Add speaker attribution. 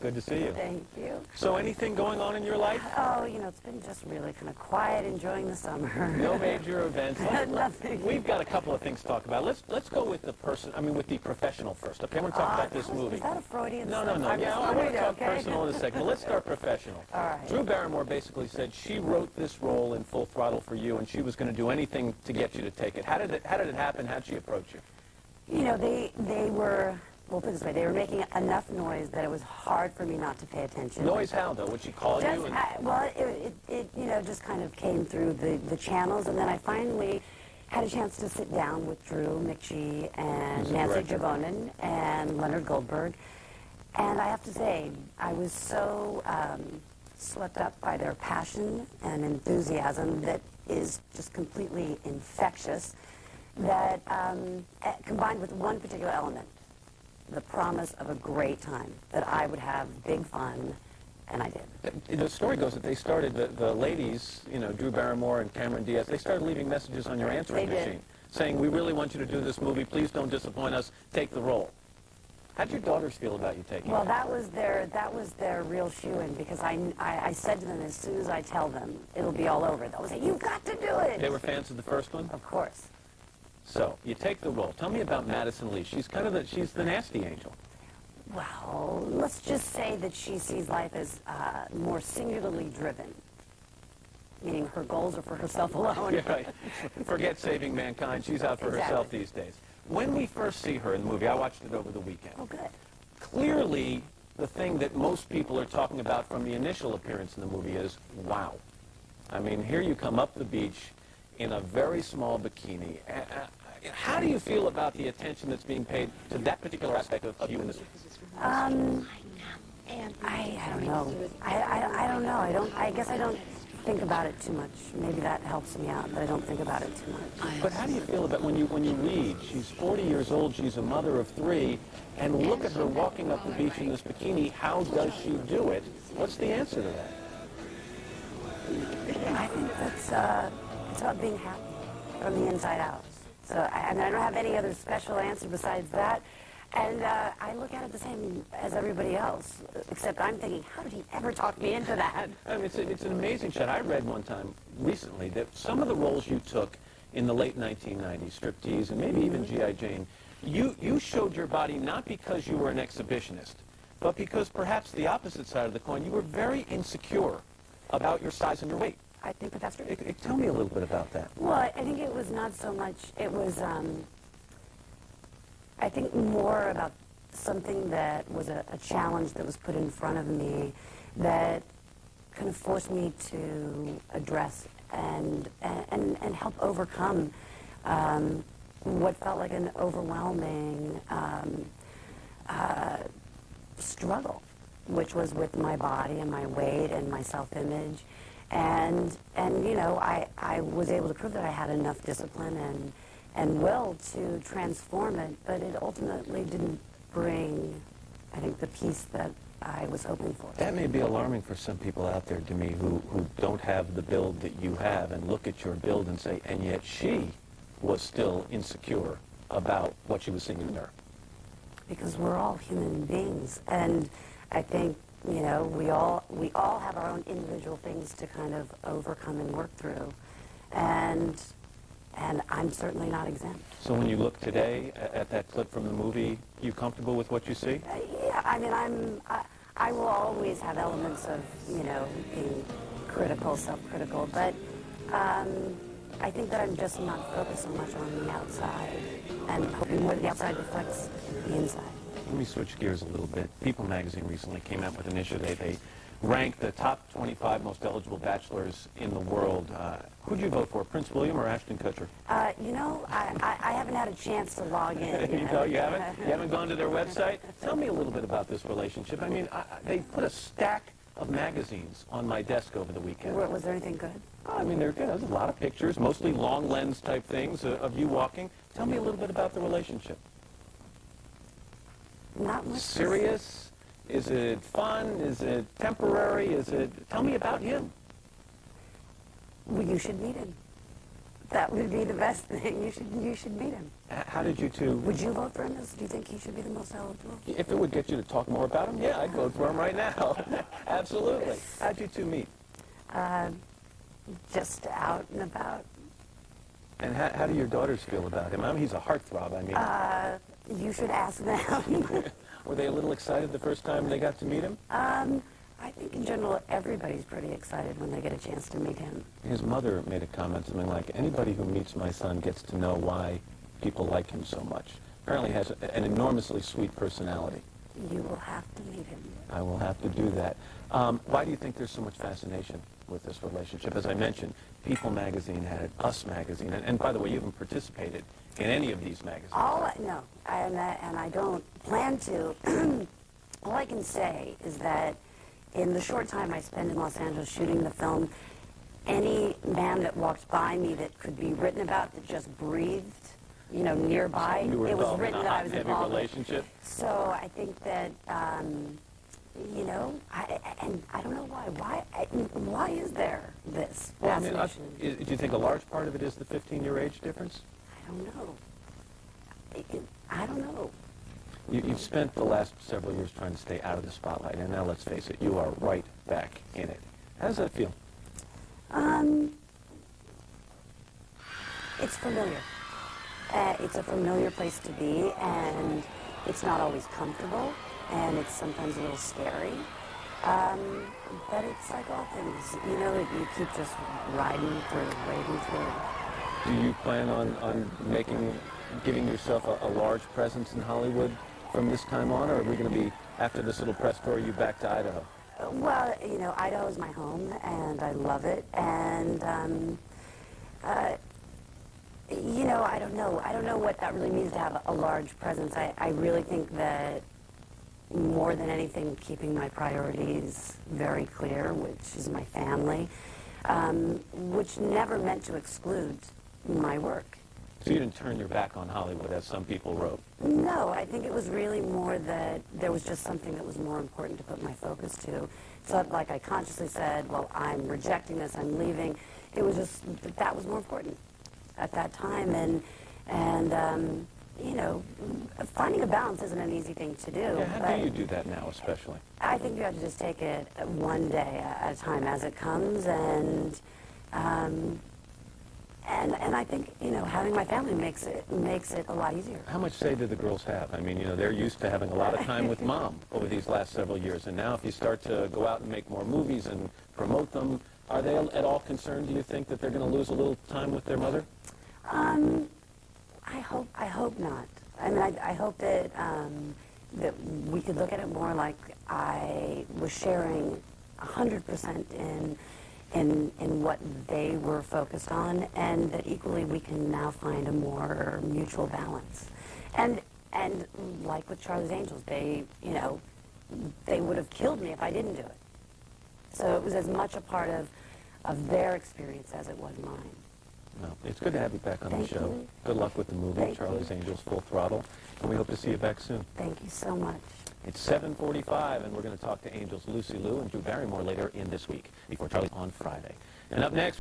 Speaker 1: Good to see you.
Speaker 2: Thank you.
Speaker 1: So anything going on in your life?
Speaker 2: Oh, it's been just really kind of quiet, enjoying the summer.
Speaker 1: No major events.
Speaker 2: Nothing.
Speaker 1: We've got a couple of things to talk about. Let's go with the with the professional first. Okay, I want to talk about this movie.
Speaker 2: Is that a Freudian
Speaker 1: No.
Speaker 2: slip?
Speaker 1: Yeah, I want to talk personal in a second. Let's start professional.
Speaker 2: All right.
Speaker 1: Drew Barrymore basically said she wrote this role in Full Throttle for you, and she was going to do anything to get you to take it. How did it happen? How did she approach you?
Speaker 2: They were, well, put it this way, they were making enough noise that it was hard for me not to pay attention.
Speaker 1: Noise how, though? Would she call you?
Speaker 2: It just kind of came through the channels, and then I finally had a chance to sit down with Drew McGee and Nancy Javonen and Leonard Goldberg. And I have to say, I was so swept up by their passion and enthusiasm that is just completely infectious, that combined with one particular element, the promise of a great time, that I would have big fun, and I did.
Speaker 1: The story goes that they started, the ladies, Drew Barrymore and Cameron Diaz, they started leaving messages on your answering machine saying, we really want you to do this movie, please don't disappoint us, take the role. How'd your daughters feel about you taking it?
Speaker 2: Well, that was their real shoe-in, because I said to them, as soon as I tell them, it'll be all over. They'll say, you've got to do it!
Speaker 1: They were fans of the first one?
Speaker 2: Of course.
Speaker 1: So, you take the role. Tell me about Madison Lee. She's she's the nasty angel.
Speaker 2: Well, let's just say that she sees life as more singularly driven, meaning her goals are for herself alone.
Speaker 1: Yeah, right. Forget saving mankind. She's out for herself these days. When we first see her in the movie, I watched it over the weekend.
Speaker 2: Oh, good.
Speaker 1: Clearly, the thing that most people are talking about from the initial appearance in the movie is, wow. I mean, here you come up the beach in a very small bikini. How do you feel about the attention that's being paid to that particular aspect of you in this movie?
Speaker 2: I don't know. I don't know. I guess I don't think about it too much. Maybe that helps me out, but I don't think about it too much.
Speaker 1: But how do you feel about when you read, she's 40 years old, she's a mother of 3, and look at her walking up the beach in this bikini, how does she do it? What's the answer to that?
Speaker 2: I think it's about being happy from the inside out. So I don't have any other special answer besides that. And I look at it the same as everybody else, except I'm thinking, how did he ever talk me into that?
Speaker 1: I mean, it's an amazing shot. I read one time recently that some of the roles you took in the late 1990s, striptease, and maybe even G.I. Jane, you showed your body not because you were an exhibitionist, but because perhaps the opposite side of the coin, you were very insecure about your size and your weight.
Speaker 2: I think that's true.
Speaker 1: Tell me a little bit about that.
Speaker 2: Well, I think it was not so much, it was, I think more about something that was a challenge that was put in front of me that kind of forced me to address and help overcome what felt like an overwhelming struggle, which was with my body and my weight and my self-image. And I was able to prove that I had enough discipline and will to transform it, but it ultimately didn't bring, I think, the peace that I was hoping for.
Speaker 1: That may be alarming for some people out there, Demi, who don't have the build that you have and look at your build and say, and yet she was still insecure about what she was seeing in the mirror.
Speaker 2: Because we're all human beings, and I think we all have our own individual things to kind of overcome and work through, and I'm certainly not exempt.
Speaker 1: So when you look today at that clip from the movie, you comfortable with what you see?
Speaker 2: Yeah, I mean, I will always have elements of being critical, self-critical, but I think that I'm just not focused so much on the outside, and hoping more that the outside reflects the inside.
Speaker 1: Let me switch gears a little bit. People magazine recently came out with an issue. They ranked the top 25 most eligible bachelors in the world. Who'd you vote for, Prince William or Ashton Kutcher?
Speaker 2: I haven't had a chance to log in.
Speaker 1: You haven't? You haven't gone to their website? Tell me a little bit about this relationship. I mean, they put a stack of magazines on my desk over the weekend.
Speaker 2: Was there anything good?
Speaker 1: I mean, they're good. There's a lot of pictures, mostly long lens type things of you walking. Tell me a little bit about the relationship.
Speaker 2: Not much.
Speaker 1: Serious? Is it fun? Is it temporary? Tell me about him.
Speaker 2: Well, you should meet him. That would be the best thing. You should meet him.
Speaker 1: How did you two...
Speaker 2: Would you vote for him? Do you think he should be the most eligible?
Speaker 1: If it would get you to talk more about him, yeah, I'd vote for him right now. Absolutely. How'd you two meet?
Speaker 2: Just out and about.
Speaker 1: And how do your daughters feel about him? I mean, he's a heartthrob, I mean.
Speaker 2: You should ask them.
Speaker 1: Were they a little excited the first time they got to meet him?
Speaker 2: I think in general everybody's pretty excited when they get a chance to meet him.
Speaker 1: His mother made a comment, something like, anybody who meets my son gets to know why people like him so much. Apparently has an enormously sweet personality.
Speaker 2: You will have to meet him.
Speaker 1: I will have to do that. Why do you think there's so much fascination with this relationship? As I mentioned, People magazine had it, Us magazine, and by the way, you haven't participated in any of these magazines.
Speaker 2: No, and I don't plan to. All I can say is that in the short time I spent in Los Angeles shooting the film, any man that walked by me that could be written about that just breathed, nearby,
Speaker 1: So you were
Speaker 2: it was
Speaker 1: involved
Speaker 2: written
Speaker 1: in a
Speaker 2: that I
Speaker 1: hot
Speaker 2: was
Speaker 1: and heavy
Speaker 2: involved in.
Speaker 1: relationship?
Speaker 2: So I think that, I don't know why. Why is there this
Speaker 1: Well, I mean,
Speaker 2: fascination?
Speaker 1: do you think a large part of it is the 15-year age difference?
Speaker 2: I don't know. I don't know.
Speaker 1: You've spent the last several years trying to stay out of the spotlight, and now let's face it, you are right back in it. How does that feel?
Speaker 2: It's familiar. It's a familiar place to be, and it's not always comfortable, and it's sometimes a little scary. But it's like all things, you keep just wading through.
Speaker 1: Do you plan on giving yourself a large presence in Hollywood from this time on, or are we going to be, after this little press tour, you back to Idaho?
Speaker 2: Well, Idaho is my home, and I love it, and, I don't know. I don't know what that really means to have a large presence. I really think that more than anything, keeping my priorities very clear, which is my family, which never meant to exclude my work.
Speaker 1: So you didn't turn your back on Hollywood, as some people wrote?
Speaker 2: No, I think it was really more that there was just something that was more important to put my focus to. It's not like I consciously said, well, I'm rejecting this, I'm leaving. It was just that was more important at that time. And finding a balance isn't an easy thing to do.
Speaker 1: Yeah, how do you do that now, especially?
Speaker 2: I think you have to just take it one day at a time as it comes, and I think, having my family makes it a lot easier.
Speaker 1: How much say do the girls have? I mean, they're used to having a lot of time with mom over these last several years, and now if you start to go out and make more movies and promote them, are they at all concerned, do you think, that they're going to lose a little time with their mother?
Speaker 2: I hope not. I mean, I hope that that we could look at it more like I was sharing 100% in what they were focused on, and that equally we can now find a more mutual balance. And like with Charlie's Angels, they would have killed me if I didn't do it. So it was as much a part of their experience as it was mine.
Speaker 1: Well, it's good to have you back on
Speaker 2: Thank
Speaker 1: the show.
Speaker 2: you.
Speaker 1: Good luck with the movie,
Speaker 2: Thank
Speaker 1: Charlie's
Speaker 2: you.
Speaker 1: Angels Full Throttle, and we hope to see you back soon.
Speaker 2: Thank you so much.
Speaker 1: It's 7:45, and we're going to talk to Angels Lucy Liu and Drew Barrymore later in this week, before Charlie on Friday. And up next...